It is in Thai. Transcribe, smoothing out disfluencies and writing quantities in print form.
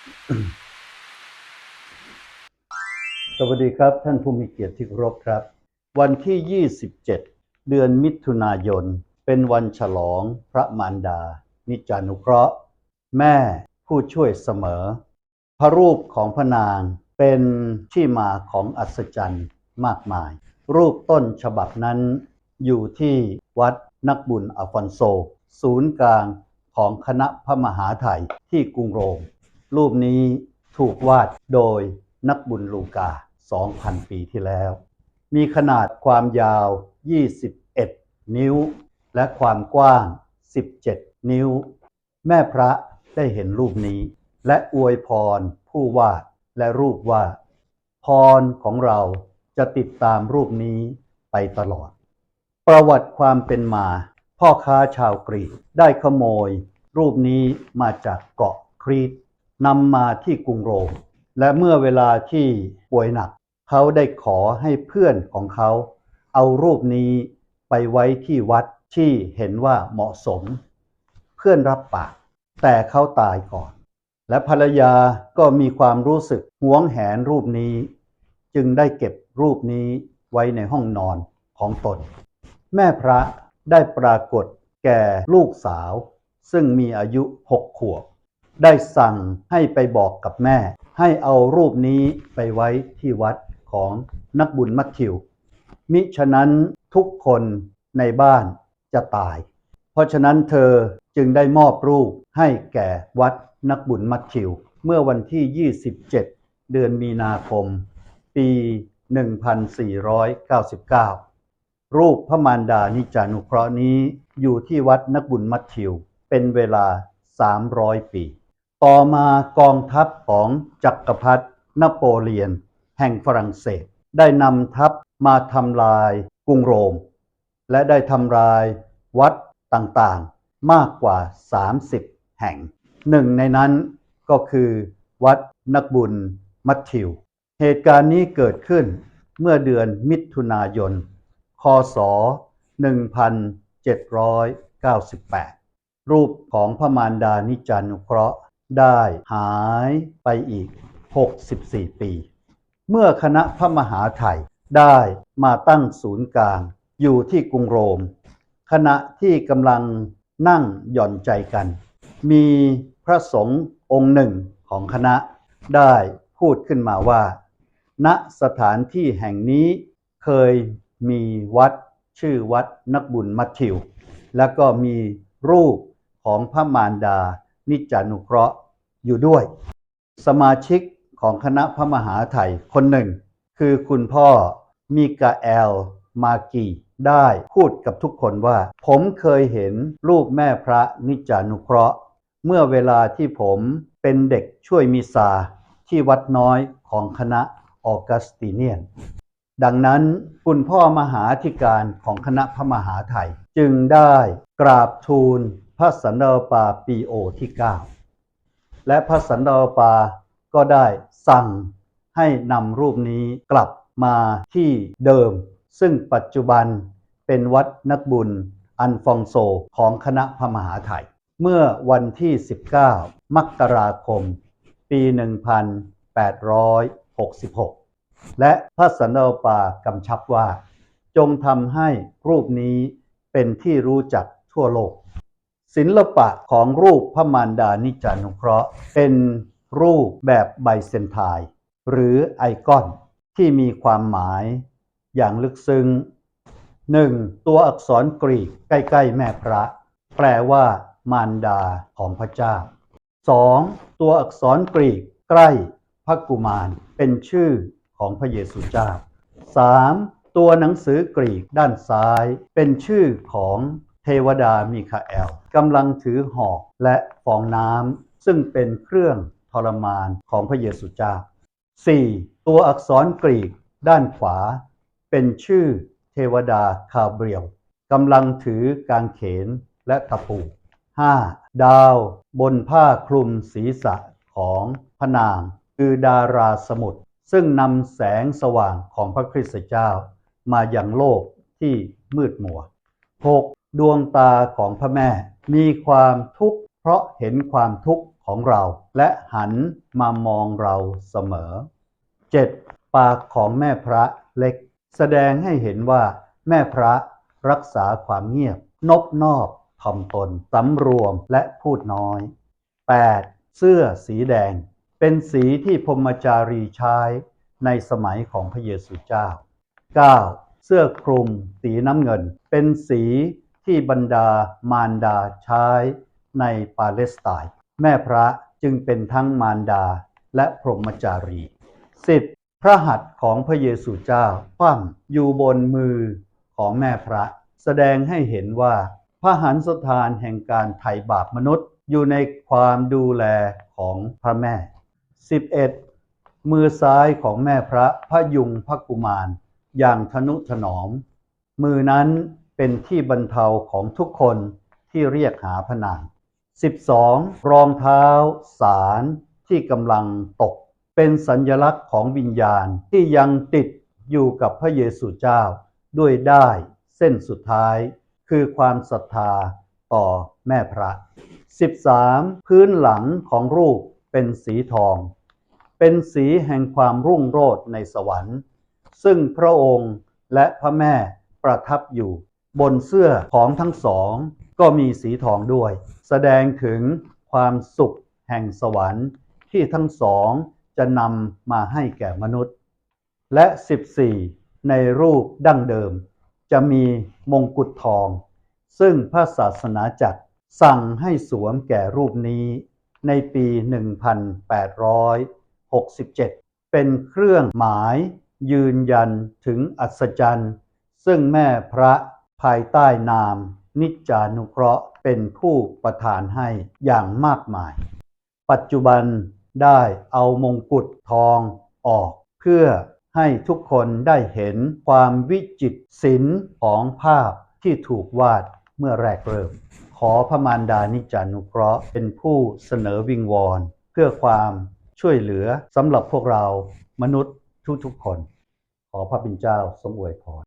สวัสดีครับท่านผู้มีเกียรติที่เคารพครับวันที่ 27 เดือนมิถุนายนเป็นวันฉลองพระมารดานิจานุเคราะห์แม่ผู้ช่วยเสมอพระรูปของพระนางเป็นที่มาของอัศจรรย์มากมายรูปต้นฉบับนั้นอยู่ที่วัดนักบุญอัลฟอนโซศูนย์กลางของคณะพระมหาไทยที่กรุงโรมรูปนี้ถูกวาดโดยนักบุญลูกา 2,000 ปีที่แล้วมีขนาดความยาว 21 นิ้วและความกว้าง 17 นิ้วแม่พระได้เห็นรูปนี้และอวยพรผู้วาดและรูปว่าพรของเราจะติดตามรูปนี้ไปตลอดประวัติความเป็นมาพ่อค้าชาวกรีกได้ขโมยรูปนี้มาจากเกาะครีตนำมาที่กรุงโรมและเมื่อเวลาที่ป่วยหนักเขาได้ขอให้เพื่อนของเขาเอารูปนี้ไปไว้ที่วัดที่เห็นว่าเหมาะสมเพื่อนรับปากแต่เขาตายก่อนและภรรยาก็มีความรู้สึกหวงแหนรูปนี้จึงได้เก็บรูปนี้ไว้ในห้องนอนของตนแม่พระได้ปรากฏแก่ลูกสาวซึ่งมีอายุ6 ขวบได้สั่งให้ไปบอกกับแม่ให้เอารูปนี้ไปไว้ที่วัดของนักบุญมัทธิวมิฉะนั้นทุกคนในบ้านจะตายเพราะฉะนั้นเธอจึงได้มอบรูปให้แก่วัดนักบุญมัทธิวเมื่อวันที่ 27 เดือนมีนาคมปี 1499 รูปพระมารดานิจานุเคราะห์นี้อยู่ที่วัดนักบุญมัทธิวเป็นเวลา 300 ปีต่อมากองทัพของจักรพรรดินโปเลียนแห่งฝรั่งเศสได้นำทัพมาทำลายกรุงโรมและได้ทำลายวัดต่างๆมากกว่า30แห่งหนึ่งในนั้นก็คือวัดนักบุญมัทธิวเหตุการณ์นี้เกิดขึ้นเมื่อเดือนมิถุนายนคศ1798รูปของพระมารดานิจานุเคราะห์ได้หายไปอีก64ปีเมื่อคณะพระมหาไทยได้มาตั้งศูนย์กลางอยู่ที่กรุงโรมขณะที่กำลังนั่งหย่อนใจกันมีพระสงฆ์องค์หนึ่งของคณะได้พูดขึ้นมาว่าณสถานที่แห่งนี้เคยมีวัดชื่อวัดนักบุญมัทธิวและก็มีรูปของพระมารดานิจานุเคราะห์อยู่ด้วยสมาชิกของคณะพระมหาไทยคนหนึ่งคือคุณพ่อมิกาเอลมากีได้พูดกับทุกคนว่าผมเคยเห็นรูปแม่พระนิจานุเคราะห์เมื่อเวลาที่ผมเป็นเด็กช่วยมิซาที่วัดน้อยของคณะออกัสติเนียนดังนั้นคุณพ่อมหาธิการของคณะพระมหาไทยจึงได้กราบทูลพระสันตะปาปีโอที่ 9และพระสันตะปาก็ได้สั่งให้นำรูปนี้กลับมาที่เดิมซึ่งปัจจุบันเป็นวัดนักบุญอัลฟองโซของคณะพระมหาไทยเมื่อวันที่ 19 มกราคม ปี 1866 และพระสันตะปากำชับว่าจงทำให้รูปนี้เป็นที่รู้จักทั่วโลกศิลปะของรูปพระมารดานิจานุเคราะห์เป็นรูปแบบไบเซนไทน์หรือไอคอนที่มีความหมายอย่างลึกซึ้ง 1. ตัวอักษรกรีกใกล้ๆแม่พระแปลว่ามารดาของพระเจ้า 2. ตัวอักษรกรีกใกล้พระกุมารเป็นชื่อของพระเยซูเจ้า 3. ตัวหนังสือกรีกด้านซ้ายเป็นชื่อของเทวดามิคาเอลกำลังถือหอกและฟองน้ำซึ่งเป็นเครื่องทรมานของพระเยซูเจ้า 4. ตัวอักษรกรีกด้านขวาเป็นชื่อเทวดาคาเบรียลกำลังถือกางเขนและตะปู 5. ดาวบนผ้าคลุมศีรษะของพระนางคือดาราสมุทรซึ่งนำแสงสว่างของพระคริสต์เจ้ามายังโลกที่มืดมัว 6. ดวงตาของพระแม่มีความทุกข์เพราะเห็นความทุกข์ ของเราและหันมามองเราเสมอ 7. ปากของแม่พระเล็กแสดงให้เห็นว่าแม่พระรักษาความเงียบนบนอบถ่อมตนสำรวมและพูดน้อย 8. เสื้อสีแดงเป็นสีที่พรหมจารีใช้ในสมัยของพระเยซูเจ้า 9. เสื้อคลุมสีน้ำเงินเป็นสีที่บรรดามารดาใช้ในปาเลสไตน์แม่พระจึงเป็นทั้งมารดาและพรหมจารี 10. พระหัตถ์ของพระเยซูเจ้าคว่ำอยู่บนมือของแม่พระแสดงให้เห็นว่าพระหันสถานแห่งการไถ่บาปมนุษย์อยู่ในความดูแลของพระแม่ 11. มือซ้ายของแม่พระพยุงพระกุมารอย่างทนุถนอมมือนั้นเป็นที่บรรเทาของทุกคนที่เรียกหาพระนาง 12. รองเท้าสารที่กำลังตกเป็นสัญลักษณ์ของวิญญาณที่ยังติดอยู่กับพระเยซูเจ้าด้วยด้ายเส้นสุดท้ายคือความศรัทธาต่อแม่พระ 13. พื้นหลังของรูปเป็นสีทองเป็นสีแห่งความรุ่งโรจน์ในสวรรค์ซึ่งพระองค์และพระแม่ประทับอยู่บนเสื้อของทั้งสองก็มีสีทองด้วยแสดงถึงความสุขแห่งสวรรค์ที่ทั้งสองจะนำมาให้แก่มนุษย์และ 14. ในรูปดั้งเดิมจะมีมงกุฎทองซึ่งพระศาสนาจักรสั่งให้สวมแก่รูปนี้ในปี 1867 เป็นเครื่องหมายยืนยันถึงอัศจรรย์ซึ่งแม่พระภายใต้นามนิจจานุเคราะห์เป็นผู้ประทานให้อย่างมากมายปัจจุบันได้เอามงกุฎทองออกเพื่อให้ทุกคนได้เห็นความวิจิตรศิลป์ของภาพที่ถูกวาดเมื่อแรกเริ่มขอพระมารดานิจจานุเคราะห์เป็นผู้เสนอวิงวอนเพื่อความช่วยเหลือสำหรับพวกเรามนุษย์ทุกๆคนขอพระบิดาเจ้าทรงอวยพร